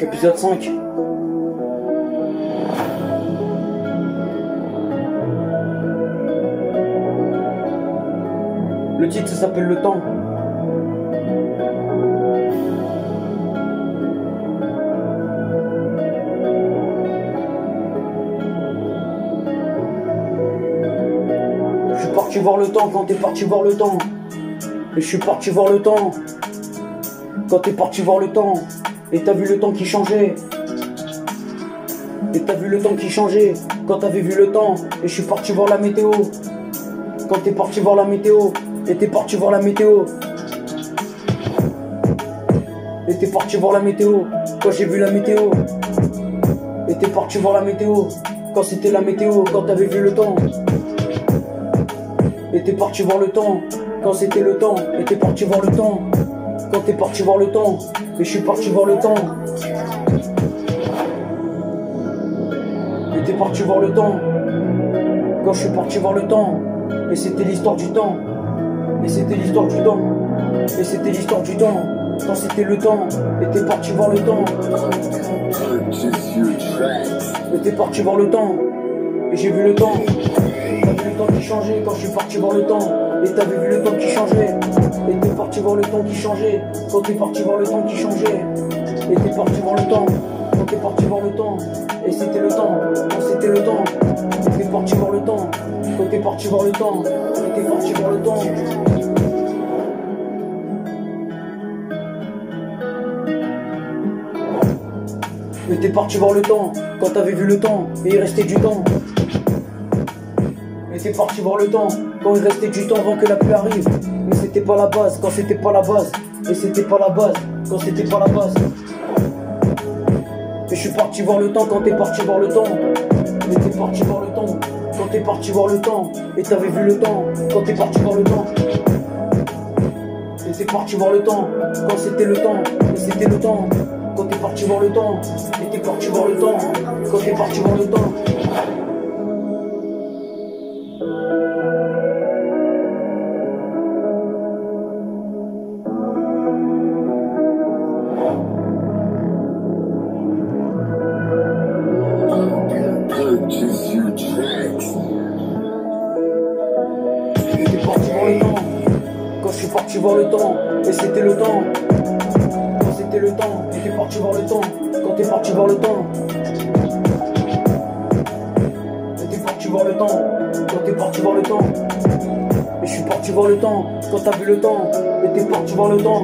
Épisode 5. Le titre ça s'appelle Le Temps. Je suis parti voir le temps quand t'es parti voir le temps. Et je suis parti voir le temps quand t'es parti voir le temps. Et t'as vu le temps qui changeait. Et t'as vu le temps qui changeait quand t'avais vu le temps. Et je suis parti voir la météo quand t'es parti voir la météo. Et t'es parti voir la météo. Et t'es parti voir la météo quand j'ai vu la météo. Et t'es parti voir la météo quand c'était la météo, quand t'avais vu le temps. Et t'es parti voir le temps quand c'était le temps. Et t'es parti voir le temps quand t'es parti voir le temps. Et je suis parti voir le temps. Et t'es parti voir le temps quand je suis parti voir le temps. Et c'était l'histoire du temps. Et c'était l'histoire du temps. Et c'était l'histoire du temps quand c'était le temps. Et t'es parti voir le temps. Et t'es parti voir le temps. Et j'ai vu le temps. T'as vu le temps qui changeait quand je suis parti voir le temps. Et t'avais vu le temps qui changeait. Et t'es parti voir le temps qui changeait quand t'es parti voir le temps qui changeait. Et t'es parti voir le temps quand t'es parti voir le temps. Et c'était le temps quand c'était le temps. Et t'es parti voir le temps quand t'es parti voir le temps. Et t'es parti voir le temps. Et t'es parti voir le temps quand t'avais vu le temps. Et il restait du temps. Et t'es parti voir le temps quand il restait du temps avant que la pluie arrive. Mais c'était pas la base quand c'était pas la base. Et c'était pas la base quand c'était pas la base. Et je suis parti voir le temps quand t'es parti voir le temps. Et t'es parti voir le temps quand t'es parti voir le temps. Et t'avais vu le temps quand t'es parti voir le temps. Et t'es parti voir le temps quand c'était le temps. Et c'était le temps quand t'es parti voir le temps. Et t'es parti voir le temps quand t'es parti voir le temps. T'es parti voir le temps quand je suis parti voir le temps. Et c'était le temps quand c'était le temps. Et t'es parti voir le temps quand t'es parti voir le temps. Et t'es parti voir le temps quand t'es parti voir le temps. Et je suis parti voir le temps quand t'as vu le temps. Et t'es parti voir le temps.